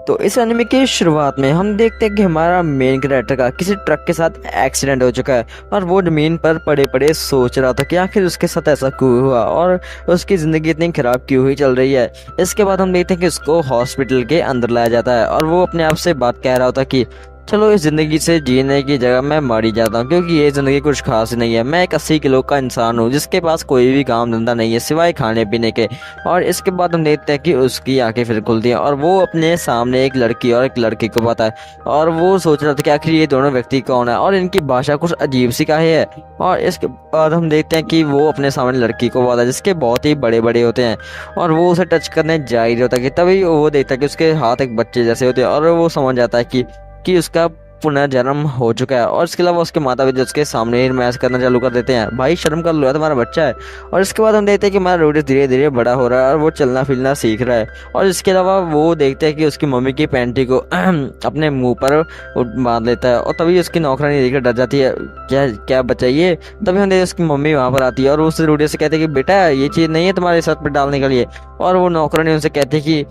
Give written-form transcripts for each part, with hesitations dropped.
तो इस एनिमे की शुरुआत में हम देखते हैं कि हमारा मेन कैरेक्टर का किसी ट्रक के साथ एक्सीडेंट हो चुका है और वो जमीन पर पड़े पड़े सोच रहा था कि आखिर उसके साथ ऐसा क्यों हुआ और उसकी ज़िंदगी इतनी ख़राब क्यों हुई चल रही है। इसके बाद हम देखते हैं कि उसको हॉस्पिटल के अंदर लाया जाता है और वो अपने आप से बात कह रहा होता कि चलो इस ज़िंदगी से जीने की जगह मैं मर ही जाता हूँ, क्योंकि ये ज़िंदगी कुछ खास नहीं है। मैं एक 80 किलो का इंसान हूँ जिसके पास कोई भी काम धंधा नहीं है सिवाय खाने पीने के। और इसके बाद हम देखते हैं कि उसकी आंखें फिर खुलती हैं और वो अपने सामने एक लड़की और एक लड़के को पाता है और वो सोच रहा था कि आखिर ये दोनों व्यक्ति कौन है और इनकी भाषा कुछ अजीब सी काहे है। और इसके बाद हम देखते हैं कि वो अपने सामने लड़की को पाता है जिसके बहुत ही बड़े बड़े होते हैं और वो उसे टच करने जा ही रहा होता है कि तभी वो देखता है कि उसके हाथ एक बच्चे जैसे होते हैं और वो समझ जाता है कि उसका पुनर्जन्म हो चुका है। और इसके अलावा उसके माता पिता उसके सामने ही मैच करना चालू कर देते हैं, भाई शर्म कर लो यार, तुम्हारा बच्चा है। और इसके बाद हम देखते हैं कि हमारा रोडिस धीरे धीरे बड़ा हो रहा है और वो चलना फिरना सीख रहा है। और इसके अलावा वो देखते हैं कि उसकी मम्मी की पैंटी को अपने मुंह पर बांध लेता है और तभी उसकी नौकरानी देखकर डर जाती है, क्या क्या बच्चा ये। तभी हम देखते हैं उसकी मम्मी वहां पर आती है और उस रोडिस से कहते हैं कि बेटा ये चीज़ नहीं है तुम्हारे सर पर डालने के लिए। और वो नौकरानी उनसे कहती है कि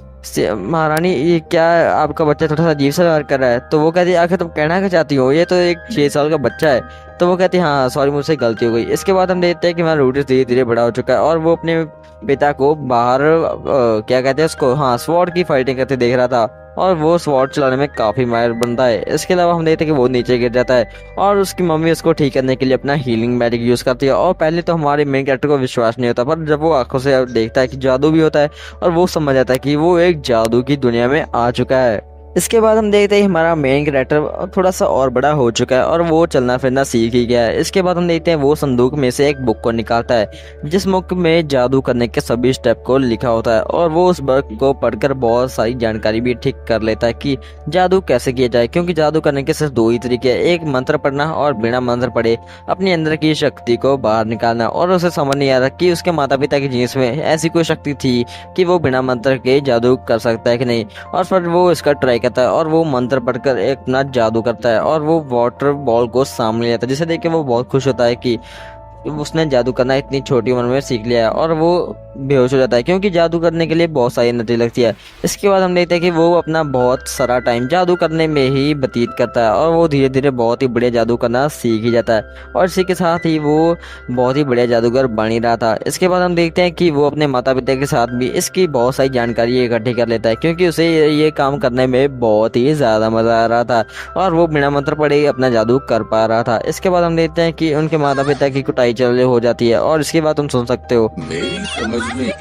महारानी ये क्या आपका बच्चा थोड़ा सा अजीब सा व्यवहार कर रहा है। तो वो कहती है आखिर तुम कहना क्या चाहती हो, ये तो एक 6 साल का बच्चा है। तो वो कहती है हाँ सॉरी मुझसे गलती हो गई। इसके बाद हम देखते हैं कि हमारा रूटिस धीरे धीरे बड़ा हो चुका है और वो अपने पिता को बाहर क्या कहते हैं उसको, हाँ स्वॉर्ड की फाइटिंग करते देख रहा था और वो स्वॉर्ड चलाने में काफी माहिर बनता है। इसके अलावा हम देखते हैं कि वो नीचे गिर जाता है और उसकी मम्मी उसको ठीक करने के लिए अपना हीलिंग मैजिक यूज करती है। और पहले तो हमारे मेन कैरेक्टर को विश्वास नहीं होता, पर जब वो आंखों से देखता है कि जादू भी होता है और वो समझ आता है कि वो एक जादू की दुनिया में आ चुका है। इसके बाद हम देखते हैं हमारा मेन कैरेक्टर थोड़ा सा और बड़ा हो चुका है और वो चलना फिरना सीख ही गया है। इसके बाद हम देखते हैं वो संदूक में से एक बुक को निकालता है जिस बुक में जादू करने के सभी स्टेप को लिखा होता है और वो उस बुक को पढ़कर बहुत सारी जानकारी भी ठीक कर लेता है कि जादू कैसे किया जाए, क्योंकि जादू करने के सिर्फ दो ही तरीके हैं, एक मंत्र पढ़ना और बिना मंत्र पढ़े अपने अंदर की शक्ति को बाहर निकालना। और उसे समझ नहीं आ रहा कि उसके माता पिता की जीन्स में ऐसी कोई शक्ति थी कि वो बिना मंत्र के जादू कर सकता है कि नहीं। और फिर वो इसका ट्राई करता है और वो मंत्र पढ़कर एक अपना जादू करता है और वो वाटर बॉल को सामने लेता है, जिसे देख के वो बहुत खुश होता है कि उसने जादू करना इतनी छोटी उम्र में सीख लिया है। और वो बेहोश हो जाता है क्योंकि जादू करने के लिए बहुत सारी एनर्जी लगती है। इसके बाद हम देखते हैं कि वो अपना बहुत सारा टाइम जादू करने में ही व्यतीत करता है और वो धीरे धीरे बहुत ही बढ़िया जादू करना सीख ही जाता है और इसी के साथ ही वो बहुत ही बढ़िया जादूगर बन ही रहा था। इसके बाद हम देखते हैं कि वो अपने माता पिता के साथ भी इसकी बहुत सारी जानकारी इकट्ठी कर लेता है क्योंकि उसे ये काम करने में बहुत ही ज़्यादा मज़ा आ रहा था और वो बिना मंत्र पढ़े अपना जादू कर पा रहा था। इसके बाद हम देखते हैं कि उनके माता पिता की कुटाई चल हो जाती है और इसके बाद तुम सुन सकते हो।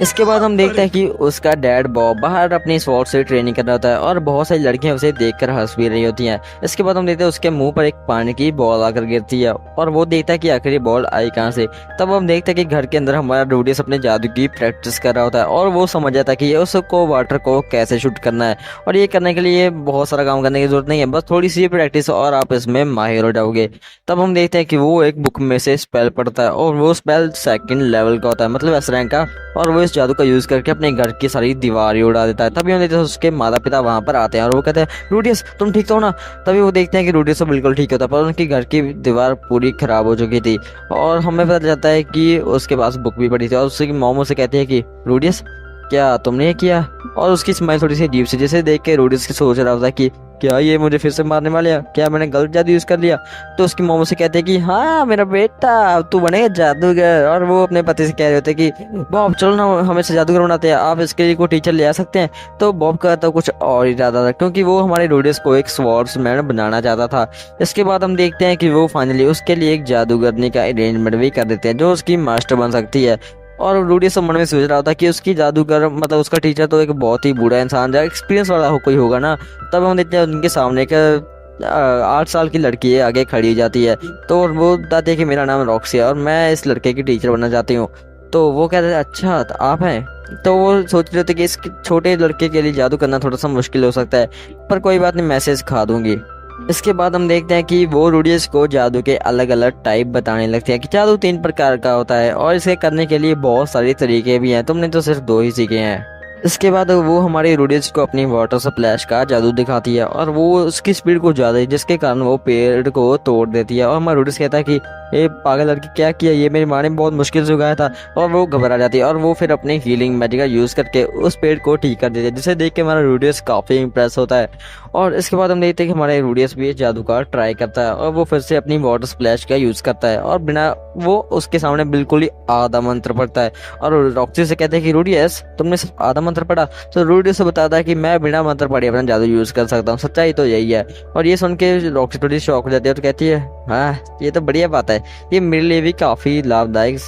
इसके बाद हम देखते हैं कि उसका डैड बॉब बाहर अपनी स्वॉर्ड से ट्रेनिंग कर रहा होता है और बहुत सारी लड़कियां उसे देखकर हंस भी रही होती हैं। इसके बाद हम देखते हैं उसके मुंह पर एक पानी की बॉल आकर गिरती है और वो देखता है कि आखिर ये बॉल आई कहाँ से। तब हम देखते हैं कि घर के अंदर हमारा रूडियस अपने जादू की प्रैक्टिस कर रहा होता है और वो समझ जाता है कि उसको वाटर को कैसे शूट करना है और ये करने के लिए बहुत सारा काम करने की जरूरत नहीं है, बस थोड़ी सी प्रैक्टिस और आप इसमें माहिर हो जाओगे। तब हम देखते हैं कि वो एक बुक में से स्पेल पढ़ता है और वो स्पेल 2nd लेवल का होता है, मतलब एस रैंक का, और वो इस जादू का यूज करके अपने घर की सारी दीवारें उड़ा देता है। तभी हम देखते हैं उसके माता पिता वहां पर आते हैं और वो कहते हैं रूडियस तुम ठीक तो हो ना। तभी वो देखते हैं कि रूडियस तो बिल्कुल ठीक होता है पर उनकी घर की दीवार पूरी खराब हो चुकी थी और हमें पता चलता है कि उसके पास बुक भी पड़ी थी और उसकी मॉम उसे कहती है कि रूडियस क्या तुमने ये किया। और उसकी स्माइल थोड़ी सी अजीब सी जैसे देख के रूडियस की सोच रहा था कि क्या ये मुझे फिर से मारने वाले हैं, क्या मैंने गलत जादू यूज कर लिया। तो उसकी मॉम से कहते हैं कि हाँ मेरा बेटा तू बनेगा जादूगर। और वो अपने पति से कह रहे होते हैं कि बॉब चलो ना हमें से जादूगर बनाते हैं, आप इसके लिए कोई टीचर ले आ सकते हैं। तो बॉब का तो कुछ और ही ज्यादा था क्योंकि वो हमारे रूडियस को एक स्वॉर्ड्समैन बनाना चाहता था। इसके बाद हम देखते हैं कि वो फाइनली उसके लिए एक जादूगरनी का अरेंजमेंट भी कर देते हैं जो उसकी मास्टर बन सकती है। और रूडी सब मन में सोच रहा होता कि उसकी जादूगर मतलब उसका टीचर तो एक बहुत ही बूढ़ा इंसान जो एक्सपीरियंस वाला कोई होगा ना। तब हम देखते हैं उनके सामने एक 8 साल की लड़की है आगे खड़ी जाती है। तो वो बताती है कि मेरा नाम रॉक्सी है और मैं इस लड़के की टीचर बनना चाहती हूँ। तो वो कहते हैं अच्छा तो आप हैं। तो वो सोच रहे थे कि इस छोटे लड़के के लिए जादू करना थोड़ा सा मुश्किल हो सकता है, पर कोई बात नहीं मैं इसे सिखा दूंगी। इसके बाद हम देखते हैं कि वो रूडियस को जादू के अलग अलग टाइप बताने लगते हैं कि जादू 3 प्रकार का होता है और इसे करने के लिए बहुत सारे तरीके भी हैं, तुमने तो सिर्फ 2 ही सीखे हैं। इसके बाद वो हमारे रूडियस को अपनी वाटर स्प्लैश का जादू दिखाती है और वो उसकी स्पीड को ज्यादा है जिसके कारण वो पेड़ को तोड़ देती है। और हमारा रूडियस कहता है कि ये पागल लड़की क्या किया, ये मेरी माँ ने बहुत मुश्किल से उगाया था। और वो घबरा जाती है और वो फिर अपनी हीलिंग मैजिक का यूज़ करके उस पेड़ को ठीक कर देती है, जिसे देख के हमारा रूडियस काफ़ी इंप्रेस होता है। और इसके बाद हम देखते हैं कि हमारे रूडियस भी जादू का ट्राई करता है और वो फिर से अपनी वाटर स्प्लैश का यूज़ करता है और बिना वो उसके सामने बिल्कुल ही आधा मंत्र पढ़ता है। और रॉक्सी से कहते हैं कि रूडियस तुमने सिर्फ आधा मंत्र पढ़ा। तो रूडियस से बताता है कि मैं बिना मंत्र पढ़े अपना जादू यूज़ कर सकता हूँ, सच्चाई तो यही है। और ये सुन के रॉक्सी थोड़ी शॉक हो जाती है और कहती है हाँ ये तो बढ़िया बात है, ये मेरे लिए भी काफ़ी लाभदायक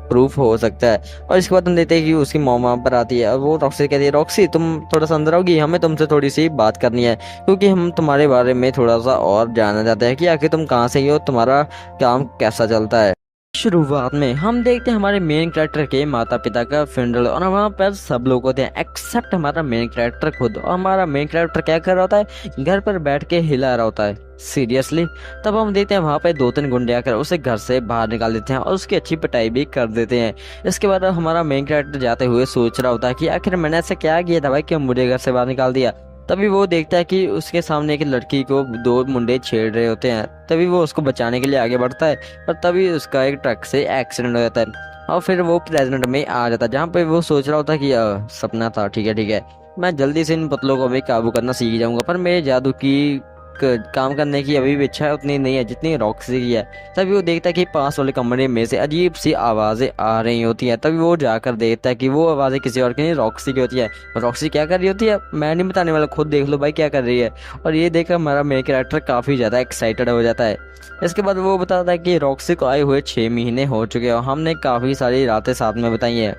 प्रूफ हो सकता है। और इसके बाद हम देखते हैं कि उसकी मॉम वहाँ पर आती है और वो रॉक्सी से कहती है रॉक्सी तुम थोड़ा सा अंदर आओगी, हमें तुमसे थोड़ी सी बात करनी है, क्योंकि हम तुम्हारे बारे में थोड़ा सा और जानना चाहते हैं कि आखिर तुम कहाँ से हो, तुम्हारा काम कैसा चलता है। शुरुआत में हम देखते हैं हमारे मेन कैरेक्टर के माता पिता का फ्यूनरल और वहाँ पर सब लोग होते हैं एक्सेप्ट हमारा मेन कैरेक्टर खुद। और हमारा मेन कैरेक्टर क्या कर रहा होता है, घर पर बैठ के हिला रहा होता है सीरियसली। तब हम देखते हैं वहाँ पे 2-3 गुंडे आकर उसे घर से बाहर निकाल देते हैं और उसकी अच्छी पिटाई भी कर देते हैं। इसके बाद हमारा मेन कैरेक्टर जाते हुए सोच रहा होता है कि आखिर मैंने ऐसा क्या किया था भाई कि मुझे घर से बाहर निकाल दिया। तभी वो देखता है कि उसके सामने एक लड़की को 2 मुंडे छेड़ रहे होते हैं। तभी वो उसको बचाने के लिए आगे बढ़ता है पर तभी उसका एक ट्रक से एक्सीडेंट हो जाता है और फिर वो प्रेजेंट में आ जाता है, जहाँ पे वो सोच रहा होता है कि सपना था, ठीक है ठीक है, मैं जल्दी से इन पुतलों को भी काबू करना सीख जाऊंगा। पर मेरे जादू की काम करने की अभी भी इच्छा उतनी नहीं है जितनी रॉक्सी की है। तभी वो देखता है कि पास वाले कमरे में से अजीब सी आवाज़ें आ रही होती हैं। तभी वो जाकर देखता है कि वो आवाज़ें किसी और की नहीं, रॉक्सी की होती है। रॉक्सी क्या कर रही होती है मैं नहीं बताने वाला, खुद देख लो भाई क्या कर रही है। और ये देखकर हमारा मेन कैरेक्टर काफ़ी ज़्यादा एक्साइटेड हो जाता है। इसके बाद वो बताता है कि रॉक्सी को आए हुए 6 महीने हो चुके हैं और हमने काफ़ी सारी रातें साथ में बताई हैं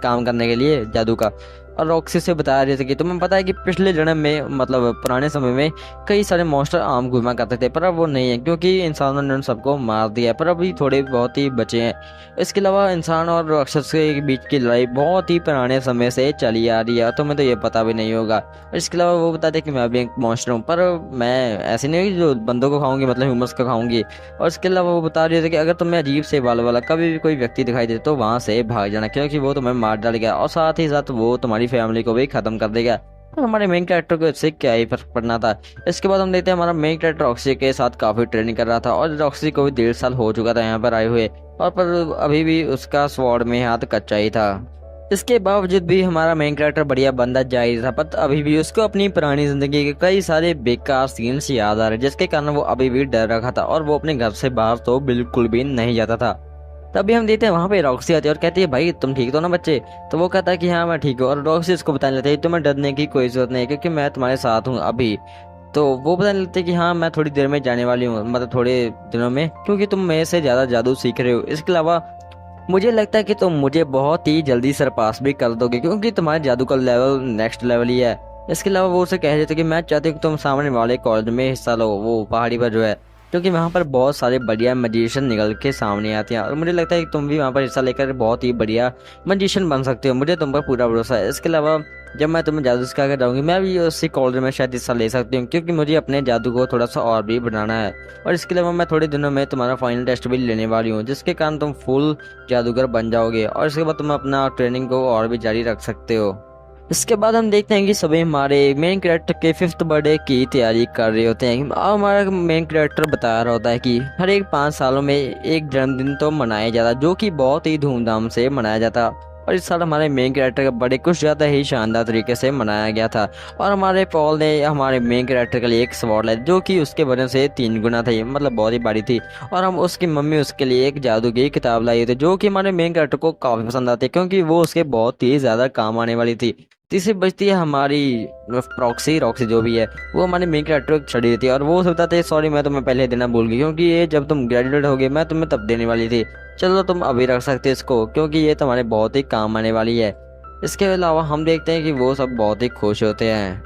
काम करने के लिए जादू का। और रॉक्सी से बताया जैसे कि तुम्हें पता है कि पिछले जन्म में मतलब पुराने समय में कई सारे मॉन्स्टर आम घुमा करते थे, पर अब वो नहीं है क्योंकि इंसानों ने उन सबको मार दिया है, पर अभी थोड़े बहुत ही बचे हैं। इसके अलावा इंसान और राक्षस के बीच की लड़ाई बहुत ही पुराने समय से चली आ रही है, तुम्हें तो ये पता भी नहीं होगा। इसके अलावा वो बताते हैं कि मैं भी एक मॉन्स्टर हूँ, पर मैं ऐसे नहीं कि जो बंदों को खाऊंगी मतलब ह्यूमंस को खाऊंगी। और इसके अलावा वो बता रहे थे कि अगर तुम्हें अजीब से बाल वाला कभी भी कोई व्यक्ति दिखाई दे तो वहां से भाग जाना, क्योंकि वो तुम्हें मार डालेगा और साथ ही साथ वो तुम्हारी फैमिली को भी खत्म कर देगा। तो हमारे मेन कैरेक्टर को इससे क्या ही फर्क पड़ना था। इसके बाद हम देखते हैं हमारा मेन कैरेक्टर रॉक्सी के साथ काफी ट्रेनिंग कर रहा था और रॉक्सी को भी 1.5 साल हो चुका था यहाँ पर आए हुए, और पर अभी भी उसका स्वॉर्ड में हाथ कच्चा ही था। इसके बावजूद भी हमारा मेन कैरेक्टर बढ़िया बंदा जा ही था, पर अभी भी उसको अपनी पुरानी जिंदगी के कई सारे बेकार सीन्स याद आ रहे, जिसके कारण वो अभी भी डर रखा था और वो अपने घर से बाहर तो बिल्कुल भी नहीं जाता था। तभी हम देखते हैं वहाँ पे रॉक्सी आती है और कहती है भाई तुम ठीक हो ना बच्चे। तो वो कहता है कि हाँ मैं ठीक हूँ, और रॉक्सी इसको बताने लगता है तुम्हें डरने की कोई जरूरत नहीं है क्योंकि मैं तुम्हारे साथ हूँ अभी। तो वो बताने लगते हैं कि हाँ मैं थोड़ी देर में जाने वाली हूँ, मतलब थोड़े दिनों में, क्योंकि तुम मेरे से ज़्यादा जादू सीख रहे हो। इसके अलावा मुझे लगता है कि तुम मुझे बहुत ही जल्दी सरपास भी कर दोगे क्योंकि तुम्हारे जादू का लेवल नेक्स्ट लेवल ही है। इसके अलावा वो उसे कह देते कि मैं चाहती हूँ कि तुम सामने वाले कॉलेज में हिस्सा लो, वो पहाड़ी पर जो है, क्योंकि वहाँ पर बहुत सारे बढ़िया मजिशियन निकल के सामने आते हैं और मुझे लगता है कि तुम भी वहाँ पर हिस्सा लेकर बहुत ही बढ़िया मजिशियन बन सकते हो, मुझे तुम पर पूरा भरोसा है। इसके अलावा जब मैं तुम्हें जादू सिखा कर जाऊँगी मैं भी उसी कॉलेज में शायद हिस्सा ले सकती हूँ, क्योंकि मुझे अपने जादू को थोड़ा सा और भी बढ़ाना है। और इसके अलावा मैं थोड़े दिनों में तुम्हारा फाइनल टेस्ट भी लेने वाली हूँ, जिसके कारण तुम फुल जादूगर बन जाओगे और इसके बाद तुम अपना ट्रेनिंग को और भी जारी रख सकते हो। इसके बाद हम देखते हैं कि सभी हमारे मेन कैरेक्टर के 5th बर्थडे की तैयारी कर रहे होते हैं। और हमारा मेन कैरेक्टर बता रहा होता है कि हर एक 5 सालों में एक जन्मदिन तो मनाया जाता, जो कि बहुत ही धूमधाम से मनाया जाता। और इस साल हमारे मेन कैरेक्टर का बर्थडे कुछ ज़्यादा ही शानदार तरीके से मनाया गया था और हमारे पॉल ने हमारे मेन कैरेक्टर के लिए एक स्वॉर्ड लाया जो कि उसके वजन से 3 गुना था, मतलब बहुत ही बड़ी थी। और हम उसकी मम्मी उसके लिए एक जादू की किताब लाई थी जो कि हमारे मेन कैरेक्टर को काफ़ी पसंद आती है क्योंकि वो उसके बहुत ही ज़्यादा काम आने वाली थी। तीसरी बचती है हमारी रॉक्सी जो भी है, वो हमारे मेन कैरेक्टर को छड़ी देती है और वो सोचता था सॉरी मैं तुम्हें पहले देना भूल गई, क्योंकि ये जब तुम ग्रेजुएट हो गए मैं तुम्हें तब देने वाली थी, चलो तुम अभी रख सकते हो इसको क्योंकि ये तुम्हारे बहुत ही काम आने वाली है। इसके अलावा हम देखते हैं कि वो सब बहुत ही खुश होते हैं।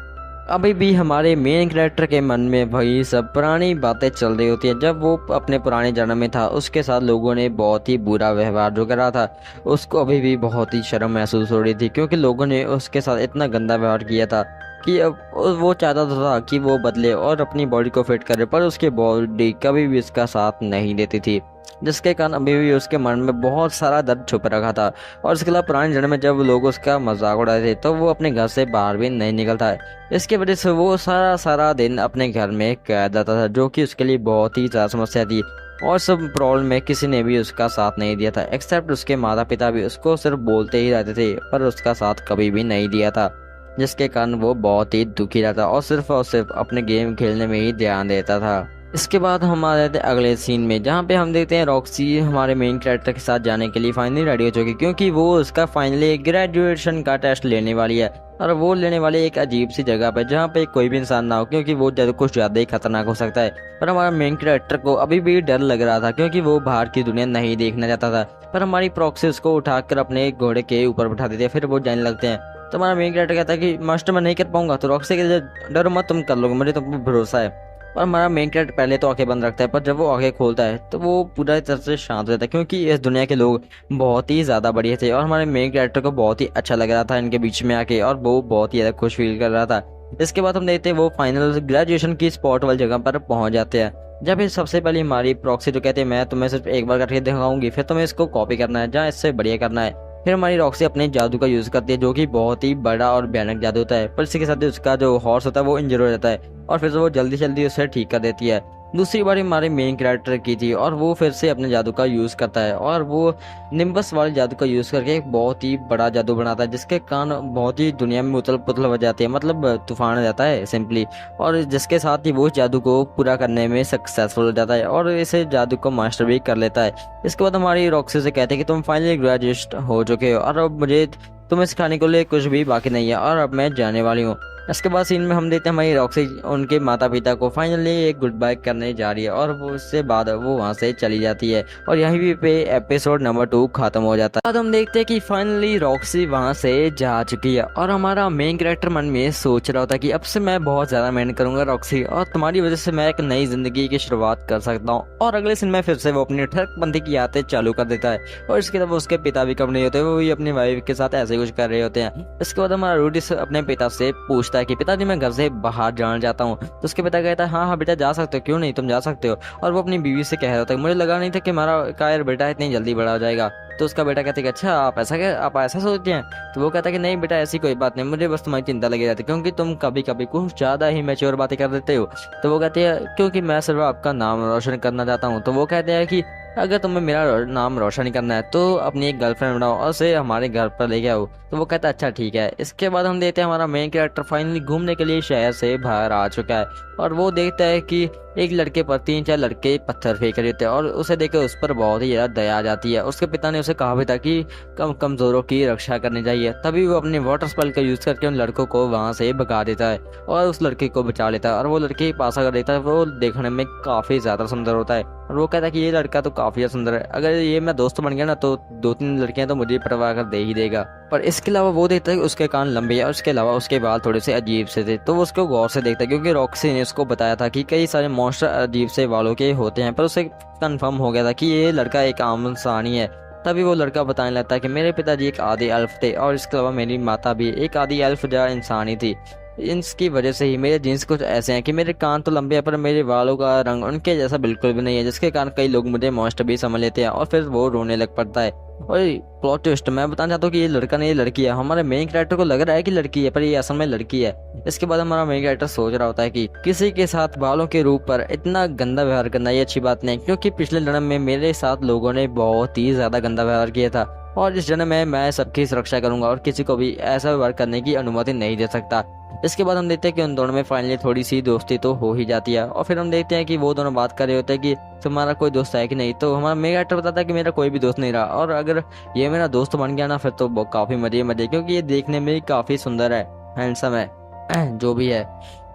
अभी भी हमारे मेन कैरेक्टर के मन में वही सब पुरानी बातें चल रही होती हैं। जब वो अपने पुराने जन्म में था उसके साथ लोगों ने बहुत ही बुरा व्यवहार जो करा था, उसको अभी भी बहुत ही शर्म महसूस हो रही थी क्योंकि लोगों ने उसके साथ इतना गंदा व्यवहार किया था कि अब वो चाहता था कि वो बदले और अपनी बॉडी को फिट करे, पर उसकी बॉडी कभी भी उसका साथ नहीं देती थी, जिसके कारण अभी भी उसके मन में बहुत सारा दर्द छुप रखा था। और इसके अलावा पुराने जन्म में जब लोग उसका मजाक उड़ाते थे तो वो अपने घर से बाहर भी नहीं निकलता है। इसकी वजह से वो सारा दिन अपने घर में कैद रहता था, जो कि उसके लिए बहुत ही ज़्यादा समस्या थी। और सब प्रॉब्लम में किसी ने भी उसका साथ नहीं दिया था, एक्सेप्ट उसके माता पिता भी उसको सिर्फ बोलते ही रहते थे पर उसका साथ कभी भी नहीं दिया था, जिसके कारण वो बहुत ही दुखी रहता और सिर्फ अपने गेम खेलने में ही ध्यान देता था। इसके बाद हम आ जाते हैं अगले सीन में, जहाँ पे हम देखते हैं रॉक्सी हमारे मेन कैरेक्टर के साथ जाने के लिए फाइनली रेडी हो चुकी है, क्योंकि वो उसका फाइनली ग्रेजुएशन का टेस्ट लेने वाली है। और वो लेने वाली एक अजीब सी जगह पे जहाँ पे कोई भी इंसान ना हो, क्योंकि वो कुछ ज्यादा ही खतरनाक हो सकता है। पर हमारा मेन कैरेक्टर को अभी भी डर लग रहा था, क्योंकि वो बाहर की दुनिया नहीं देखना चाहता था। पर हमारी प्रॉक्सी उसको उठाकर अपने घोड़े के ऊपर बैठा देती है, फिर वो जाने लगते हैं। तो हमारा मेन कैरेक्टर कहता है कि मास्टर मैं नहीं कर पाऊंगा, तो रॉक्सी के डर मत, तुम कर लोगे, मुझे तुम पे भरोसा है। और हमारा मेन कैरेक्टर पहले तो आंखें बंद रखता है, पर जब वो आंखें खोलता है तो वो पूरा तरह से शांत रहता है, क्योंकि इस दुनिया के लोग बहुत ही ज्यादा बढ़िया थे और हमारे मेन कैरेक्टर को बहुत ही अच्छा लग रहा था इनके बीच में आके, और वो बहुत ही ज्यादा खुश फील कर रहा था। इसके बाद हम देखते हैं वो फाइनल ग्रेजुएशन की स्पॉट वाली जगह पर पहुंच जाते हैं, जब ये सबसे पहले हमारी प्रॉक्सी जो कहते हैं मैं तुम्हें सिर्फ एक बार करके दिखाऊंगी, फिर तुम्हें इसको कॉपी करना है, जहाँ इससे बढ़िया करना है। फिर हमारी रॉक्सी अपने जादू का यूज करती है, जो कि बहुत ही बड़ा और भयानक जादू होता है, पर इसी के साथ ही उसका जो हॉर्स होता है वो इंजर हो जाता है, और फिर से वो जल्दी जल्दी उसे ठीक कर देती है। दूसरी बारी हमारे मेन कैरेक्टर की थी, और वो फिर से अपने जादू का यूज करता है, और वो निम्बस वाले जादू का यूज करके एक बहुत ही बड़ा जादू बनाता है, जिसके कारण बहुत ही दुनिया में उथल पुथल हो जाती है, मतलब तूफान आ जाता है सिंपली। और जिसके साथ ही वो जादू को पूरा करने में सक्सेसफुल हो जाता है और इसे जादू को मास्टर भी कर लेता है। इसके बाद हमारी रॉक्सी से कहते हैं कि तुम फाइनली ग्रेजुएट हो चुके हो और अब मुझे तुम्हें सिखाने के लिए कुछ भी बाकी नहीं है, और अब मैं जाने वाली हूँ। इसके बाद सीन में हम देखते हैं हमारी रॉक्सी उनके माता पिता को फाइनली एक गुड बाय करने जा रही है, और वो उससे बाद वो वहां से चली जाती है, और यहीं पे एपिसोड नंबर 2 खत्म हो जाता है। बाद हम देखते हैं कि फाइनली रॉक्सी वहां से जा चुकी है, और हमारा मेन कैरेक्टर मन में सोच रहा होता है कि अब से मैं बहुत ज्यादा मेहनत करूंगा रॉक्सी, और तुम्हारी वजह से मैं एक नई जिंदगी की शुरुआत कर सकता हूँ। और अगले सीन में फिर से वो अपनी ठरकबंदी की आदतें चालू कर देता है, और इसके अलावा उसके पिता भी कम नहीं होते, वो भी अपनी वाइफ के साथ ऐसे कुछ कर रहे होते हैं। इसके बाद हमारा रूडिस अपने पिता से पूछता है कि पिताजी मैं घर से बाहर जाना चाहता हूँ, तो उसके पिता कहता है हाँ हाँ बेटा जा सकते हो, क्यों नहीं तुम जा सकते हो। और वो अपनी बीवी से कह रहा होता है मुझे लगा नहीं था कि हमारा कायर बेटा इतनी जल्दी बड़ा हो जाएगा। तो उसका बेटा कहता है कि अच्छा आप ऐसा सोचते हैं। तो वो कहता है कि नहीं बेटा ऐसी कोई बात नहीं, मुझे बस तुम्हारी चिंता लगी रहती है, क्योंकि तुम कभी कभी कुछ ज्यादा ही मैच्योर बातें कर देते हो। तो वो कहते हैं क्योंकि मैं सिर्फ आपका नाम रोशन करना चाहता हूँ। तो वो कहते हैं कि अगर तुम्हें मेरा नाम रोशन करना है तो अपनी एक गर्लफ्रेंड बनाओ और उसे हमारे घर पर लेके आओ। तो वो कहता है अच्छा ठीक है। इसके बाद हम देखते हैं हमारा मेन कैरेक्टर फाइनली घूमने के लिए शहर से बाहर आ चुका है, और वो देखता है कि एक लड़के पर 3-4 लड़के पत्थर फेंक रहे थे, और उसे देख उस पर बहुत ही ज्यादा दया आ जाती है। उसके पिता ने उसे कहा भी था कि कमजोरों की रक्षा करनी चाहिए, तभी वो अपने वाटर स्पेल का यूज करके उन लड़कों को वहां से भगा देता है और उस लड़के को बचा लेता है। और वो लड़के पास अगर देखता है वो देखने में काफी ज्यादा सुंदर होता है, और वो कहता है कि ये लड़का तो काफी सुंदर है, अगर ये मैं दोस्त बन गया ना तो 2-3 लड़कियां तो मुझे परवाह कर दे ही देगा। पर इसके अलावा वो देखता है कि उसके कान लंबे हैं और उसके अलावा उसके बाल थोड़े से अजीब से थे, तो वो उसको गौर से देखता है, क्योंकि रॉक्सी ने उसको बताया था कि कई सारे मॉन्स्टर अजीब से बालों के होते हैं। पर उसे कंफर्म हो गया था कि ये लड़का एक आम इंसान ही है। तभी वो लड़का बताने लगता है कि मेरे पिताजी एक आदि एल्फ थे, और इसके अलावा मेरी माता भी एक आदि एल्फ जैसा इंसान ही थी। इसकी वजह से ही मेरे जीन्स कुछ ऐसे हैं कि मेरे कान तो लंबे हैं पर मेरे बालों का रंग उनके जैसा बिल्कुल भी नहीं है, जिसके कारण कई लोग मुझे मॉन्स्टर भी समझ लेते हैं, और फिर वो रोने लग पड़ता है। और प्लॉट ट्विस्ट मैं बताना चाहता हूँ कि ये लड़का नहीं ये लड़की है। हमारे मेन कैरेक्टर को लग रहा है कि लड़की है, पर ये असल में लड़की है। इसके बाद हमारा मेन कैरेक्टर सोच रहा होता है कि किसी के साथ बालों के रूप पर इतना गंदा व्यवहार करना ये अच्छी बात नहीं, क्योंकि पिछले जन्म में मेरे साथ लोगों ने बहुत ही ज्यादा गंदा व्यवहार किया था, और इस जन्म में मैं सबकी सुरक्षा करूंगा और किसी को भी ऐसा व्यवहार करने की अनुमति नहीं दे सकता। इसके बाद हम देखते हैं कि उन दोनों में फाइनली थोड़ी सी दोस्ती तो हो ही जाती है, और फिर हम देखते हैं कि वो दोनों बात कर रहे होते हैं कि तुम्हारा कोई दोस्त है कि नहीं। तो हमारा मेगा एक्टर बताता है कि मेरा कोई भी दोस्त नहीं रहा, और अगर ये मेरा दोस्त बन गया ना फिर तो काफी मजे, क्योंकि ये देखने में काफी सुंदर है, हैंडसम है, जो भी है।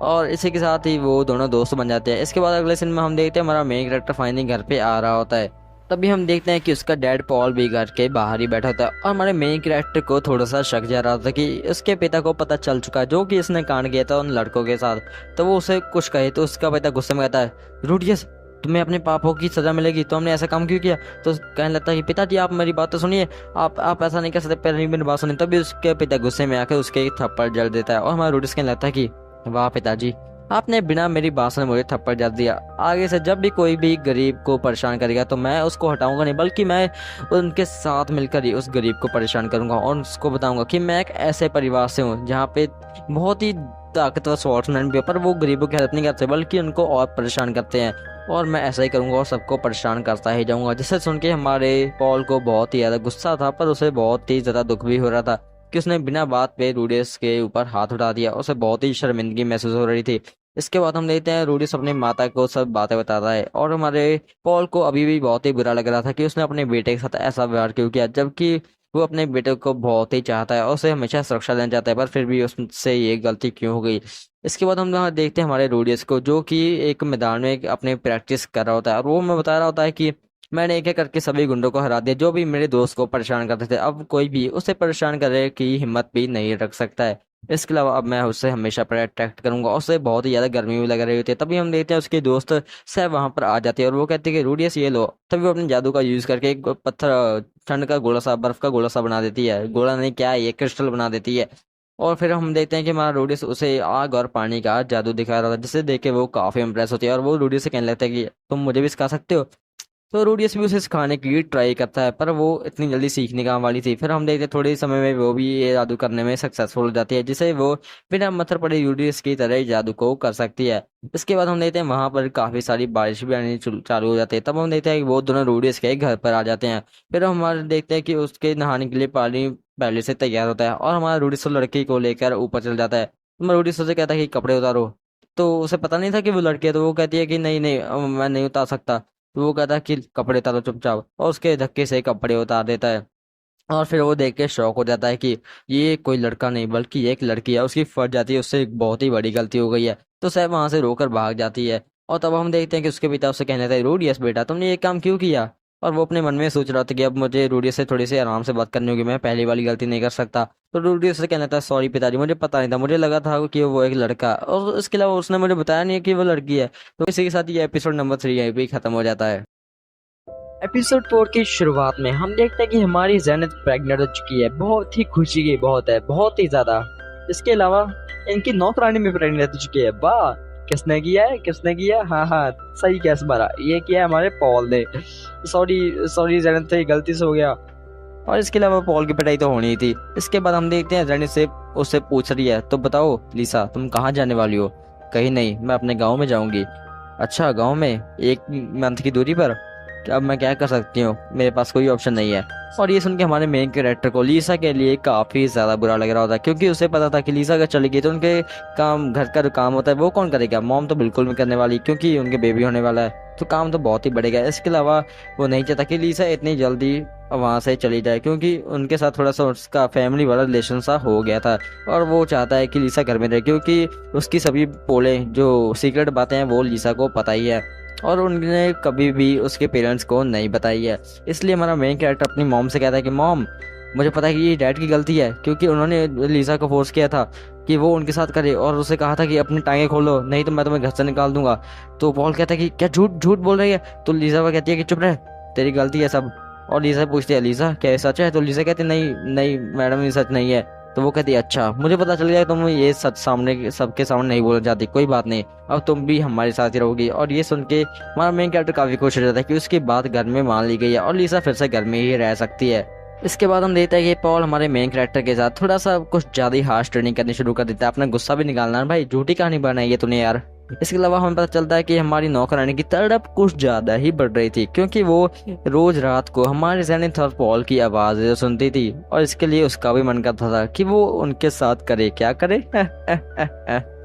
और इसी के साथ ही वो दोनों दोस्त बन जाते हैं। इसके बाद अगले सीन में हम देखते हैं हमारा मेन कैरेक्टर फाइनली घर पे आ रहा होता है। तभी हम देखते हैं कि उसका डैड पॉल भी घर के बाहर ही बैठा होता है, और हमारे मेन कैरेक्टर को थोड़ा सा शक जा रहा था कि उसके पिता को पता चल चुका है जो कि इसने कांड किया था उन लड़कों के साथ। तो वो उसे कुछ कहे तो उसका पिता गुस्से में कहता है रूडियस तुम्हें अपने पापों की सजा मिलेगी, तो हमने ऐसा काम क्यों किया। तो कहने लगता है कि पिताजी आप मेरी बात तो सुनिए, आप ऐसा नहीं कर सकते, पहले मेरी बात सुनिए। तभी उसके पिता गुस्से में आकर उसके एक थप्पड़ जड़ देता है, और हमारा रूडियस कहने लगता है कि वाह पिताजी आपने बिना मेरी बात सुने मुझे थप्पड़ जड़ दिया, आगे से जब भी कोई भी गरीब को परेशान करेगा तो मैं उसको हटाऊंगा नहीं, बल्कि मैं उनके साथ मिलकर ही उस गरीब को परेशान करूंगा, और उसको बताऊंगा कि मैं एक ऐसे परिवार से हूँ जहाँ पे बहुत ही ताकतवर स्वॉर्ड्समैन भी है, पर वो गरीबों की हेल्प नहीं करते बल्कि उनको और परेशान करते हैं। और मैं ऐसा ही करूंगा और सबको परेशान करता ही जाऊंगा। जिसे सुन के हमारे पॉल को बहुत ही ज्यादा गुस्सा था, पर उसे बहुत ही ज्यादा दुख भी हो रहा था कि उसने बिना बात पे रूडियस के ऊपर हाथ उठा दिया। उसे बहुत ही शर्मिंदगी महसूस हो रही थी। इसके बाद हम देखते हैं रूडियस अपनी माता को सब बातें बताता है, और हमारे पॉल को अभी भी बहुत ही बुरा लग रहा था कि उसने अपने बेटे के साथ ऐसा व्यवहार क्यों किया, जबकि वो अपने बेटे को बहुत ही चाहता है और उसे हमेशा सुरक्षा देना चाहता है, पर फिर भी उससे ये गलती क्यों हो गई। इसके बाद हम यहाँ देखते हैं हमारे रूडियस को, जो कि एक मैदान में अपने प्रैक्टिस कर रहा होता है, और वो मैं बता रहा होता है कि मैंने एक एक करके सभी गुंडों को हरा दिया जो भी मेरे दोस्त को परेशान करते थे। अब कोई भी उसे परेशान करने की हिम्मत भी नहीं रख सकता है। इसके अलावा अब मैं उससे हमेशा प्रोटेक्ट करूंगा। और उसे बहुत ही ज्यादा गर्मी भी लग रही होती है। तभी हम देखते हैं उसके दोस्त सब वहां पर आ जाते हैं और वो कहते हैं कि रूडियस ये लो। तभी वो अपने जादू का यूज करके एक पत्थर, ठंड का गोला सा, बर्फ का गोला सा बना देती है। गोला नहीं, क्या है ये, क्रिस्टल बना देती है। और फिर हम देखते हैं कि हमारा रूडियस उसे आग और पानी का जादू दिखा रहा था, जिसे देख के वो काफी इंप्रेस होती है और वो रूडियस से कहने लगता है कि तुम मुझे भी सिखा सकते हो। तो रूडियस भी उसे सिखाने की ट्राई करता है, पर वो इतनी जल्दी सीखने का वाली थी। फिर हम देखते हैं थोड़े समय में वो भी ये जादू करने में सक्सेसफुल हो जाती है, जिसे वो बिना पत्थर पड़े रूडियस की तरह ही जादू को कर सकती है। इसके बाद हम देखते हैं वहां पर काफी सारी बारिश भी आनी चालू हो जाती है। तब हम देखते हैं कि वो दोनों रूडियस के घर पर आ जाते हैं। फिर हम हमारे देखते हैं कि उसके नहाने के लिए पानी पहले से तैयार होता है, और हमारा रूडियस लड़की को लेकर ऊपर चल जाता है। तो रूडियस उसे कहता है कि कपड़े उतारो। तो उसे पता नहीं था कि वो लड़की है, तो वो कहती है कि नहीं नहीं, मैं नहीं उतार सकता। तो वो कहता है कि कपड़े उतारो चुपचाप, और उसके धक्के से कपड़े उतार देता है। और फिर वो देख के शौक हो जाता है कि ये कोई लड़का नहीं बल्कि ये एक लड़की है। उसकी फट जाती है, उससे एक बहुत ही बड़ी गलती हो गई है। तो सैब वहां से रोकर भाग जाती है। और तब हम देखते हैं कि उसके पिता उससे कहने लगता है, रूडियस बेटा तुमने ये काम क्यों किया। और वो अपने मन में सोच रहा था कि अब मुझे रूडियस से थोड़ी सी आराम से बात करनी होगी, मैं पहली वाली गलती नहीं कर सकता। तो रूडियस से कहना था, सॉरी पिताजी, मुझे पता नहीं था, मुझे लगा था कि वो एक लड़का, और इसके अलावा उसने मुझे बताया नहीं है कि वो लड़की है। तो इसी के साथ ये एपिसोड नंबर 3 यहीं पे खत्म हो जाता है। एपिसोड 4 की शुरुआत में हम देखते हैं कि हमारी जेनिथ प्रेग्नेंट हो चुकी है। बहुत ही खुशी की बात है, बहुत ही ज्यादा। इसके अलावा इनकी नौकरानी भी प्रेग्नेंट हो चुकी है। वाह, किसने किया है, किसने किया, हाँ हाँ सही कैसे मारा, ये किया है हमारे पॉल ने। सॉरी सॉरी जेनिथ, तो ये गलती से हो गया। और इसके अलावा पॉल की पिटाई तो होनी ही थी। इसके बाद हम देखते हैं जेनिथ से उससे पूछ रही है, तो बताओ लीसा तुम कहाँ जाने वाली हो। कहीं नहीं, मैं अपने गाँव में जाऊंगी। अच्छा, गाँव में 1 मंथ की दूरी पर। अब मैं क्या कर सकती हूँ, मेरे पास कोई ऑप्शन नहीं है। और ये सुन के हमारे मेन कैरेक्टर को लीसा के लिए काफी ज्यादा बुरा लग रहा होता है, क्योंकि उसे पता था कि लीसा अगर चली गई तो उनके काम, घर का जो काम होता है वो कौन करेगा। मॉम तो बिल्कुल नहीं करने वाली, क्योंकि उनके बेबी होने वाला है, तो काम तो बहुत ही बढ़ेगा। इसके अलावा वो नहीं चाहता कि लीसा इतनी जल्दी वहां से चली जाए, क्योंकि उनके साथ थोड़ा सा उसका फैमिली वाला रिलेशन सा हो गया था। और वो चाहता है कि लीसा घर में रहे, क्योंकि उसकी सभी पोले जो सीक्रेट बातें हैं वो लीसा को पता ही है, और उन्होंने कभी भी उसके पेरेंट्स को नहीं बताई है। इसलिए हमारा मेन कैरेक्टर अपनी मॉम से कहता है कि मॉम, मुझे पता है कि ये डैड की गलती है, क्योंकि उन्होंने लीसा को फोर्स किया था कि वो उनके साथ करे, और उसे कहा था कि अपनी टांगें खोलो नहीं तो मैं तुम्हें घर से निकाल दूंगा। तो पॉल कहता है कि क्या झूठ झूठ बोल रही है। तो लीसा वो कहती है कि चुप रह, तेरी गलती है सब। और लीसा पूछती है, लीसा क्या ये सच है। तो लीसा कहती है, नहीं नहीं मैडम, ये सच नहीं है। तो वो कहती है, अच्छा मुझे पता चल गया, तुम ये सच सामने सबके सामने नहीं बोलना चाहती, कोई बात नहीं, अब तुम भी हमारे साथ ही रहोगी। और ये सुन के हमारा मेन कैरेक्टर काफी खुश हो जाता है कि उसकी बात घर में मान ली गई है और लीसा फिर से घर में ही रह सकती है। इसके बाद हम देखते हैं कि पॉल हमारे मेन कैरेक्टर के साथ थोड़ा सा कुछ ज्यादा ही हार्श ट्रेनिंग करनी शुरू कर देता है। अपना गुस्सा भी निकालना है, भाई झूठी कहानी बनाई है तूने यार। इसके अलावा हमें पता चलता है कि हमारी नौकरानी की तड़प कुछ ज्यादा ही बढ़ रही थी, क्योंकि वो रोज रात को हमारे जेनिथ और पॉल की आवाज सुनती थी, और इसके लिए उसका भी मन करता था कि वो उनके साथ करे, क्या करे।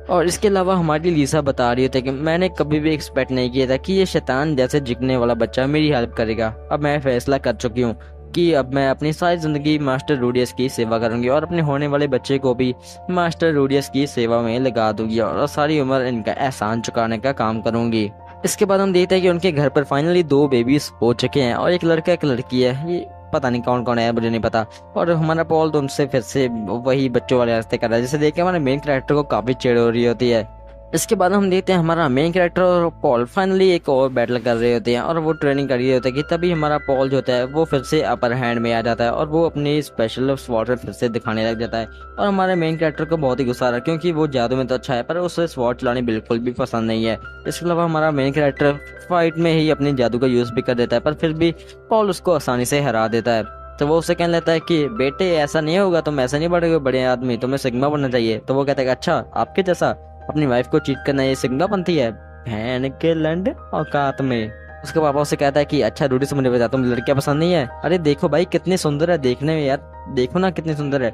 और इसके अलावा हमारी लीसा बता रही थी कि मैंने कभी भी एक्सपेक्ट नहीं किया था कि ये शैतान जैसे जिगने वाला बच्चा मेरी हेल्प करेगा। अब मैं फैसला कर चुकी हूँ कि अब मैं अपनी सारी जिंदगी मास्टर रूडियस की सेवा करूंगी, और अपने होने वाले बच्चे को भी मास्टर रूडियस की सेवा में लगा दूंगी, और सारी उम्र इनका एहसान चुकाने का काम करूंगी। इसके बाद हम देखते हैं कि उनके घर पर फाइनली 2 बेबीज हो चुके हैं, और एक लड़का एक लड़की है। ये पता नहीं कौन कौन है, मुझे नहीं पता। और हमारा पॉल तो उनसे फिर से वही बच्चों वाले रास्ते कर रहा है, जिसे देख के हमारे मेन कैरेक्टर को काफी चिढ़ हो रही होती है। इसके बाद हम देखते हैं हमारा मेन कैरेक्टर और पॉल फाइनली एक और बैटल कर रहे होते हैं, और वो ट्रेनिंग कर रहे होते हैं कि तभी हमारा पॉल जो होता है वो फिर से अपर हैंड में आ जाता है, और वो अपनी स्पेशल स्वॉर्ड फिर से दिखाने लग जाता है। और हमारे मेन कैरेक्टर को बहुत ही गुस्सा आ रहा है, क्योंकि वो जादू में तो अच्छा है पर उसे स्वॉर्ड चलाने बिल्कुल भी पसंद नहीं है। इसके अलावा हमारा मेन कैरेक्टर फाइट में ही अपनी जादू का यूज भी कर देता है, पर फिर भी पॉल उसको आसानी से हरा देता है। तो वो उससे कहने लगता है कि बेटे ऐसा नहीं होगा, तुम ऐसा नहीं बढ़ोगे बड़े आदमी, तुम्हें सिग्मा बनना चाहिए। तो वो कहता है कि अच्छा, आपके जैसा अपनी वाइफ को चीट करना ये सिग्मा बनती है, भैन के लंड औकात में। उसके पापा उससे कहता है कि अच्छा रूडी से मुझे बता, तुम लड़कियां पसंद नहीं है? अरे देखो भाई कितनी सुंदर है देखने में यार, देखो ना कितनी सुंदर है।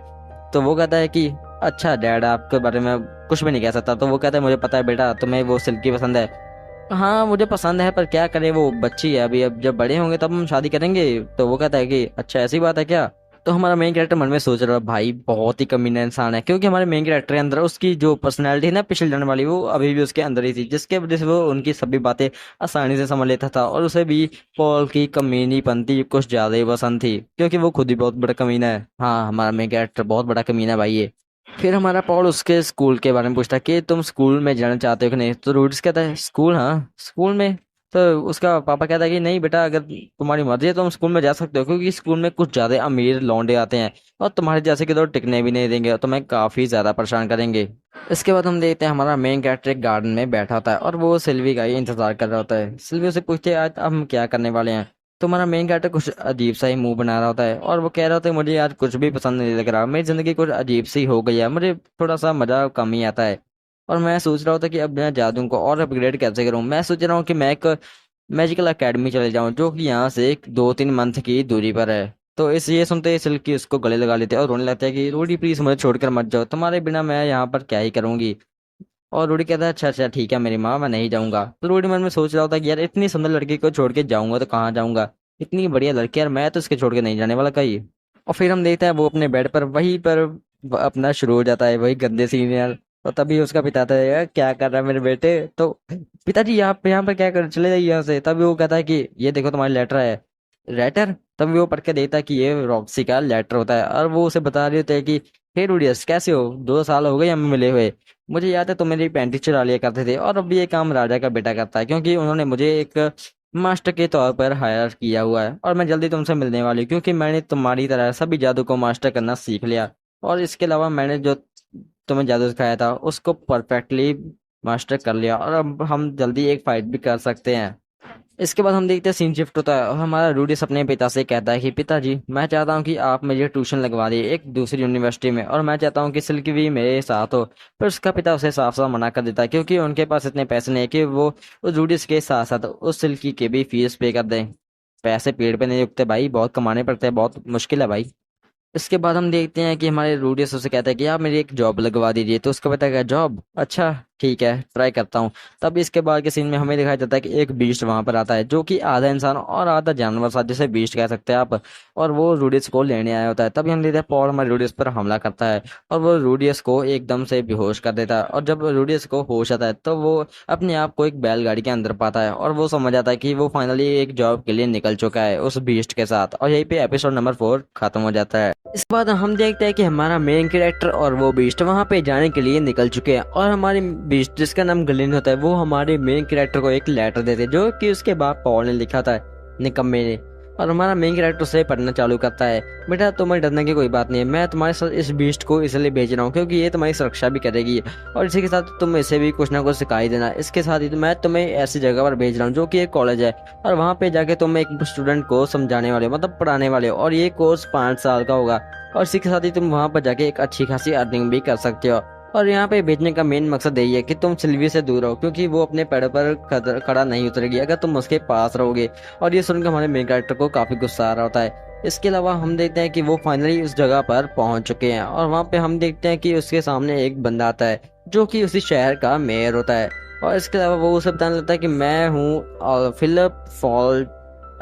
तो वो कहता है कि अच्छा डैड, आपके बारे में कुछ भी नहीं कह सकता। तो वो कहता है मुझे पता है बेटा, तुम्हें वो सिल्की पसंद है। हाँ मुझे पसंद है, पर क्या करे, वो बच्ची है अभी, अब जब बड़े होंगे तब हम शादी करेंगे। तो वो कहता है कि अच्छा ऐसी बात है क्या? तो हमारा मेन कैरेक्टर मन में सोच रहा है भाई बहुत ही कमीना इंसान है, क्योंकि हमारे मेन कैरेक्टर के अंदर उसकी जो पर्सनैलिटी है ना पिछले जन्म वाली, वो अभी भी उसके अंदर ही थी, जिसके वजह से वो उनकी सभी बातें आसानी से समझ लेता था। और उसे भी पॉल की कमीनी पंती कुछ ज्यादा ही पसंद थी, क्योंकि वो खुद ही बहुत बड़ा कमीना है। हाँ हमारा मेन कैरेक्टर बहुत बड़ा कमीना है भाई ये। फिर हमारा पॉल उसके स्कूल के बारे में पूछता है कि तुम स्कूल में जाना चाहते हो कि नहीं? तो रूड्स कहता है स्कूल, हाँ स्कूल में। तो उसका पापा कहता है कि नहीं बेटा, अगर तुम्हारी मर्जी है तो तुम स्कूल में जा सकते हो, क्योंकि स्कूल में कुछ ज्यादा अमीर लौंडे आते हैं और तुम्हारे जैसे कि तो टिकने भी नहीं देंगे और तुम्हें काफी ज्यादा परेशान करेंगे। इसके बाद हम देखते हैं हमारा मेन कैरेक्टर एक गार्डन में बैठा होता है और वो सिल्वी का ही इंतजार कर रहा होता है। सिल्वी उसे पूछती है आज हम क्या करने वाले हैं? तो हमारा मेन कैरेक्टर कुछ अजीब सा ही मुंह बना रहा होता है और वो कह रहा होता है मुझे आज कुछ भी पसंद नहीं लग रहा, मेरी जिंदगी कुछ अजीब सी हो गई है, मुझे थोड़ा सा मजा कम ही आता है। और मैं सोच रहा होता कि अब मैं जादू को और अपग्रेड कैसे करूं। मैं सोच रहा हूँ कि मैं एक मैजिकल एकेडमी चले जाऊं, जो कि यहाँ से एक 2-3 मंथ की दूरी पर है। तो इस ये सुनते ही सिल्की उसको गले लगा लेते हैं और रोने लगता है कि रूडी प्लीज मुझे छोड़कर मत जाओ, तुम्हारे बिना मैं यहाँ पर क्या ही करूंगी। और रूडी कहता है अच्छा अच्छा ठीक है मेरी माँ, मैं नहीं जाऊंगा। तो रूडी मन में सोच रहा होता है कि यार इतनी सुंदर लड़की को छोड़ के जाऊंगा तो कहाँ जाऊंगा, इतनी बढ़िया लड़की यार, मैं तो इसके छोड़ के नहीं जाने वाला कहीं। और फिर हम देखते हैं वो अपने बेड पर वहीं पर अपना शुरू हो जाता है वही गंदे सीन यार। तो तभी उसका पिता आता है यार क्या कर रहा है मेरे बेटे? तो पिताजी यहाँ पर क्या कर, चले जाइए यहाँ से। तभी वो कहता है कि ये देखो तुम्हारी लेटर है। लेटर? तभी वो पढ़ के देखता है कि ये रॉक्सी का लेटर होता है और वो उसे बता रहे होते हैं कि हे रूडियस कैसे हो, 2 साल हो गए हमें मिले हुए, मुझे याद है तुम मेरी पैंटी चुरा लिया करते थे और अब ये काम राजा का बेटा करता है, क्योंकि उन्होंने मुझे एक मास्टर के तौर पर हायर किया हुआ है और मैं जल्दी तुमसे मिलने वाली हूँ, क्योंकि मैंने तुम्हारी तरह सभी जादू को मास्टर करना सीख लिया और इसके अलावा मैंने जो तुम्हें जादू सिखाया था उसको परफेक्टली मास्टर कर लिया और अब हम जल्दी एक फाइट भी कर सकते हैं। इसके बाद हम देखते हैं सीन शिफ्ट होता है और हमारा रूडिस अपने पिता से कहता है कि पिताजी मैं चाहता हूँ कि आप मुझे ट्यूशन लगवा दिए एक दूसरी यूनिवर्सिटी में और मैं चाहता हूँ कि सिल्की भी मेरे साथ हो। पर उसका पिता उसे साफ साफ मना कर देता है, क्योंकि उनके पास इतने पैसे नहीं है कि वो उस रूडिस के साथ साथ उस सिल्की के भी फीस पे कर दें। पैसे पेड़ पे नहीं उगते भाई, बहुत कमाने पड़ते हैं, बहुत मुश्किल है भाई। इसके बाद हम देखते हैं कि हमारे रूडियस उसे कहता है कि आप मेरी एक जॉब लगवा दीजिए। तो उसका पता है जॉब, अच्छा ठीक है ट्राई करता हूँ। तब इसके बाद के सीन में हमें दिखाया जाता है कि एक बीस्ट वहां पर आता है जो कि आधा इंसान और आधा जानवर सा, जिसे बीस्ट कह सकते हैं आप। और वो रूडियस को लेने आया होता है। तभी हम देखते हैं पॉल हमारे रूडियस पर हमला करता है और वो रूडियस को एकदम से बेहोश कर देता है। और जब रूडियस को होश आता है तो वो अपने आप को एक बैलगाड़ी के अंदर पाता है और वो समझ आता है कि वो फाइनली एक जॉब के लिए निकल चुका है उस बीस्ट के साथ। और यहीं पे एपिसोड नंबर 4 खत्म हो जाता है। इसके बाद हम देखते हैं कि हमारा मेन कैरेक्टर और वो बीस्ट वहां पे जाने के लिए निकल चुके हैं और हमारे बीस्ट जिसका नाम ग्लिन होता है वो हमारे मेन कैरेक्टर को एक लेटर देते हैं जो कि उसके बाप पॉल ने लिखा था, निकम्मे ने। और हमारा मेन कैरेक्टर उसे पढ़ना चालू करता है, बेटा तुम्हें डरने की कोई बात नहीं है, मैं तुम्हारे साथ इस बीस्ट को इसलिए भेज रहा हूँ क्योंकि ये तुम्हारी सुरक्षा भी करेगी और इसी के साथ तुम इसे भी कुछ ना कुछ सिखाई देना। इसके साथ ही तो मैं तुम्हें ऐसी जगह पर भेज रहा हूँ जो कि एक कॉलेज है और वहाँ पे जाके तुम एक स्टूडेंट को समझाने वाले हो, मतलब पढ़ाने वाले हो, और ये कोर्स 5 साल का होगा और इसी के साथ ही तुम वहां पर जाके एक अच्छी खासी अर्निंग भी कर सकते हो। और यहाँ पे भेजने का मेन मकसद यही है कि तुम सिल्वी से दूर रहो, क्योंकि वो अपने पैरों पर खड़ा नहीं उतरेगी अगर तुम उसके पास रहोगे। और ये सुनकर हमारे मेन कैरेक्टर को काफी गुस्सा आ रहा होता है। इसके अलावा हम देखते हैं कि वो फाइनली उस जगह पर पहुंच चुके हैं और वहां पे हम देखते हैं कि उसके सामने एक बंदा आता है जो कि उसी शहर का मेयर होता है। और इसके अलावा वो उसे बताने लगता है कि मैं हूँ फिलिप फॉल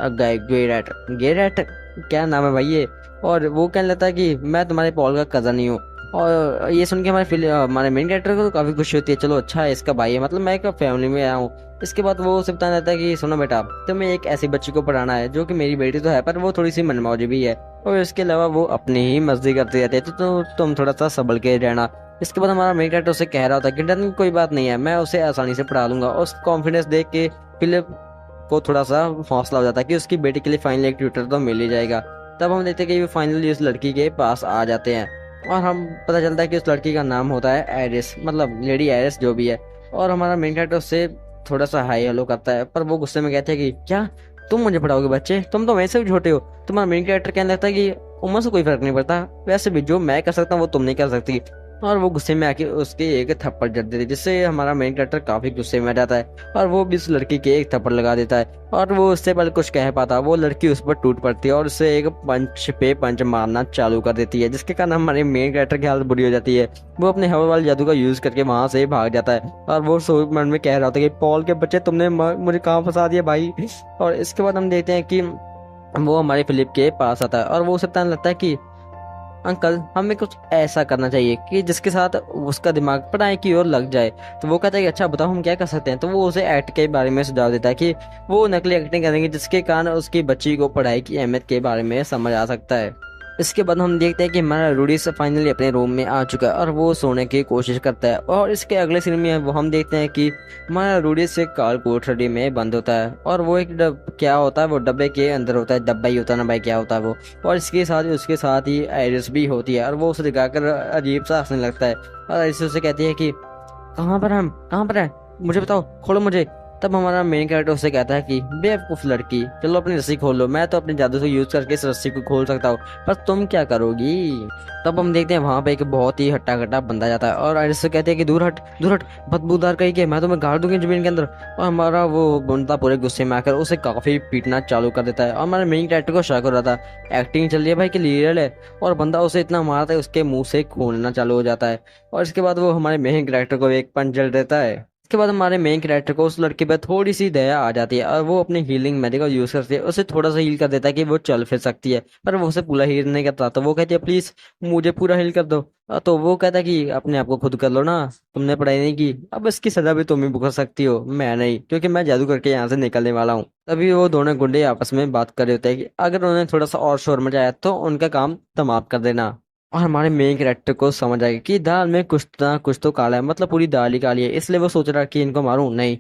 गेरेट। गेरेट क्या नाम है भाई ये? और वो कहने लगता है कि मैं तुम्हारे पॉल का कजन ही हूँ। और ये सुन के हमारे मेन कैरेक्टर को तो काफी खुशी होती है, चलो अच्छा है इसका भाई है, मतलब मैं एक फैमिली में आया हूँ। इसके बाद वो उसे बताना रहता है कि सुनो बेटा, तुम्हें एक ऐसी बच्ची को पढ़ाना है जो कि मेरी बेटी तो है पर वो थोड़ी सी मनमौजी भी है और इसके अलावा वो अपनी ही मर्जी करती रहती है, तो तुम थोड़ा सा संभल के रहना। इसके बाद हमारा मेन कैरेक्टर उसे कह रहा होता है कि डरने की कोई बात नहीं है, मैं उसे आसानी से पढ़ा लूंगा। और कॉन्फिडेंस देख के फिलिप को थोड़ा सा हौसला हो जाता है कि उसकी बेटी के लिए फाइनली एक ट्यूटर तो मिल ही जाएगा। तब हम देखते हैं कि वो फाइनली उस लड़की के पास आ जाते हैं और हम पता चलता है कि उस लड़की का नाम होता है एरिस, मतलब लेडी एरिस जो भी है। और हमारा मेन कैरेक्टर उससे थोड़ा सा हाई हेलो करता है पर वो गुस्से में कहते हैं कि क्या तुम मुझे पढ़ाओगे बच्चे? तुम तो वैसे भी छोटे हो। तुम्हारा मेन कैरेक्टर कहने लगता है कि उम्र से कोई फर्क नहीं पड़ता, वैसे भी जो मैं कर सकता हूँ वो तुम नहीं कर सकती। और वो गुस्से में आके उसके एक थप्पड़ जड़ देती है, जिससे हमारा मेन कैरेक्टर काफी गुस्से में आ जाता है और वो भी उस लड़की के एक थप्पड़ लगा देता है। और वो उससे पहले कुछ कह पाता, वो लड़की उस पर टूट पड़ती है और उसे एक पंच पे पंच मारना चालू कर देती है, जिसके कारण हमारे मेन कैरेक्टर की हालत बुरी हो जाती है। वो अपने हवा वाले जादू का यूज करके वहां से भाग जाता है और वो मन में कह रहा होता है कि पॉल के बच्चे तुमने मुझे कहाँ फंसा दिया भाई। और इसके बाद हम देखते हैं कि वो हमारे फिलिप के पास आता है और वो उसे बताने लगता है कि अंकल हमें कुछ ऐसा करना चाहिए कि जिसके साथ उसका दिमाग पढ़ाई की ओर लग जाए। तो वो कहता है कि अच्छा बताओ हम क्या कर सकते हैं। तो वो उसे एक्ट के बारे में सुझाव देता है कि वो नकली एक्टिंग करेंगे, जिसके कारण उसकी बच्ची को पढ़ाई की अहमियत के बारे में समझ आ सकता है। इसके बाद हम देखते हैं कि हमारा रूडी से फाइनली अपने रूम में आ चुका है और वो सोने की कोशिश करता है। और इसके अगले सीन में वो हम देखते हैं कि हमारा रूडी से कार कोठरी में बंद होता है और वो एक क्या होता है, वो डब्बे के अंदर होता है, डब्बा ही होता है ना भाई, क्या होता है वो। और उसके साथ ही आयरिस भी होती है और वो उसे दिखाकर अजीब सा हंसने लगता है और आयरिस उसे कहती है कि कहाँ पर है, मुझे बताओ, खोलो मुझे। तब हमारा मेन कैरेक्टर उससे कहता है कि बेवकूफ लड़की, चलो अपनी रस्सी खोल लो, मैं तो अपने जादू से यूज करके इस रस्सी को खोल सकता हूँ, पर तुम क्या करोगी। तब हम देखते हैं वहां पे एक बहुत ही हट्टा कट्टा बंदा जाता है और आयरिस से कहते हैं कि दूर हट बदबूदार कहीं के, मैं तुम्हें गाड़ दूंगी जमीन के अंदर। और हमारा वो बंदा पूरे गुस्से में आकर उसे काफी पीटना चालू कर देता है और हमारे मेन कैरेक्टर को शक हो रहा था, एक्टिंग चल रही है भाई कि लीरल है। और बंदा उसे इतना मारता है उसके मुंह से खूनना चालू हो जाता है और इसके बाद वो हमारे मेन कैरेक्टर को एक पंच जड़ देता है। इसके बाद हमारे मेन कैरेक्टर को उस लड़के पर थोड़ी सी दया आ जाती है और वो अपनी हीलिंग मेडिकल यूज करती है, उसे थोड़ा सा हील कर देता है कि वो चल फिर सकती है। पर वो उसे पूरा हील नहीं करता, तो वो कहती है प्लीज मुझे पूरा हील कर दो। तो वो कहता है कि अपने आप को खुद कर लो ना, तुमने पढ़ाई नहीं की, अब इसकी सजा भी तुम ही भुगत सकती हो, मैं नहीं, क्योंकि मैं जादू करके यहाँ से निकलने वाला हूँ। तभी वो दोनों गुंडे आपस में बात कर रहे होते हैं कि अगर उन्हें थोड़ा सा और शोर मचाया तो उनका काम तमाम कर देना। और हमारे मेन कैरेक्टर को समझ आएगा कि दाल में कुछ ना कुछ तो काला है, मतलब पूरी दाल ही काली है, इसलिए वो सोच रहा है कि इनको मारूं नहीं,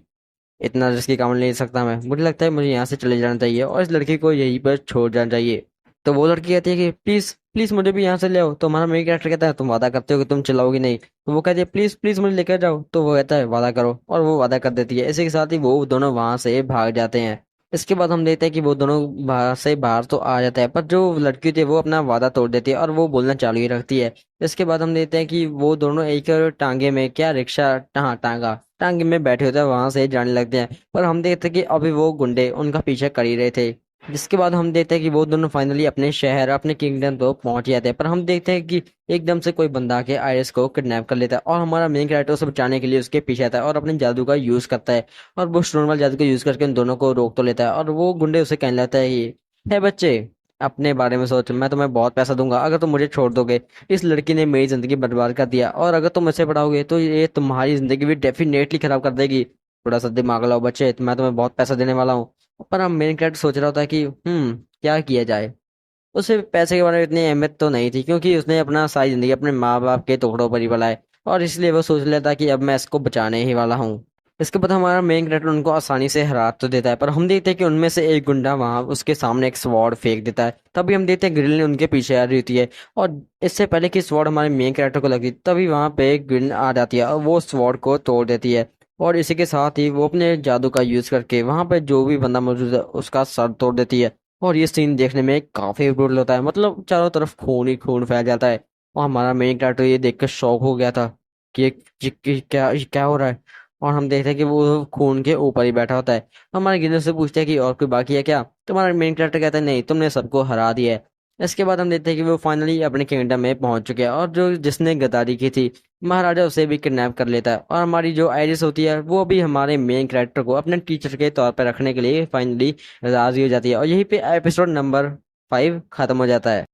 इतना रिस्की काम नहीं ले सकता मैं, मुझे लगता है मुझे यहाँ से चले जाना चाहिए और इस लड़की को यहीं पर छोड़ जाना चाहिए। तो वो लड़की कहती है कि प्लीज प्लीज मुझे भी यहाँ से ले आओ। तो हमारा मेन कैरेक्टर कहता है तुम वादा करते हो कि तुम चिल्लाओगी नहीं। तो वो कहती है प्लीज प्लीज मुझे लेकर जाओ। तो वो कहता है वादा करो, और वो वादा कर देती है। इसी के साथ ही वो दोनों वहां से भाग जाते हैं। इसके बाद हम देखते हैं कि वो दोनों बाहर से बाहर तो आ जाता है, पर जो लड़की थी वो अपना वादा तोड़ देती है और वो बोलना चालू ही रखती है। इसके बाद हम देखते हैं कि वो दोनों एक टांगे में, क्या रिक्शा, हाँ टांगे में बैठे होते हैं, वहां से जाने लगते हैं। पर हम देखते हैं कि अभी वो गुंडे उनका पीछे कर ही रहे थे। जिसके बाद हम देखते हैं कि वो दोनों फाइनली अपने शहर, अपने किंगडम तो पहुंच जाते हैं। पर हम देखते हैं कि एकदम से कोई बंदा आके आयरिस को किडनैप कर लेता है और हमारा मेन कैरेक्टर उसे बचाने के लिए उसके पीछे आता है और अपने जादू का यूज करता है। और वो नॉर्मल जादू का यूज करके उन दोनों को रोक तो लेता है और वो गुंडे उसे कहने लगता है कि है बच्चे, अपने बारे में सोच, मैं तुम्हें बहुत पैसा दूंगा अगर तुम मुझे छोड़ दोगे। इस लड़की ने मेरी जिंदगी बर्बाद कर दिया और अगर तुम इसे पढ़ाओगे तो ये तुम्हारी जिंदगी भी डेफिनेटली खराब कर देगी। थोड़ा सा दिमाग लगाओ बच्चे, मैं तुम्हें बहुत पैसा देने वाला हूँ। पर हम मेन कैरेक्टर सोच रहा होता है कि क्या किया जाए। उसे पैसे के बारे में इतनी अहमियत तो नहीं थी, क्योंकि उसने अपना सारी जिंदगी अपने माँ बाप के टुकड़ों पर ही पला है और इसलिए वो सोच लेता कि अब मैं इसको बचाने ही वाला हूँ। इसके बाद हमारा मेन कैरेक्टर उनको आसानी से हरा तो देता है, पर हम देखते हैं कि उनमें से एक गुंडा वहां उसके सामने एक स्वॉर्ड फेंक देता है। तभी हम देखते हैं ग्रिल ने उनके पीछे आ रही होती है और इससे पहले कि स्वॉर्ड हमारे मेन कैरेक्टर को लगती तभी वहां पे एक ग्रिल आ जाती है और वो स्वॉर्ड को तोड़ देती है। और इसी के साथ ही वो अपने जादू का यूज करके वहां पे जो भी बंदा मौजूद है उसका सर तोड़ देती है। और ये सीन देखने में काफी ब्रूटल होता है, मतलब चारों तरफ खून ही खून फैल जाता है। और हमारा मेन कैरेक्टर ये देखकर शॉक हो गया था कि ये क्या हो रहा है। और हम देखते हैं कि वो खून के ऊपर ही बैठा होता है। हमारे गिनर से पूछते हैं कि और कोई बाकी है क्या। तो हमारा मेन कैरेक्टर कहता है नहीं, तुमने सबको हरा दिया है। इसके बाद हम देखते हैं कि वो फाइनली अपने किंगडम में पहुंच चुके हैं और जो जिसने गद्दारी की थी महाराजा उसे भी किडनैप कर लेता है। और हमारी जो आइरिस होती है वो भी हमारे मेन कैरेक्टर को अपने टीचर के तौर पर रखने के लिए फाइनली राजी हो जाती है। और यहीं पे एपिसोड नंबर 5 खत्म हो जाता है।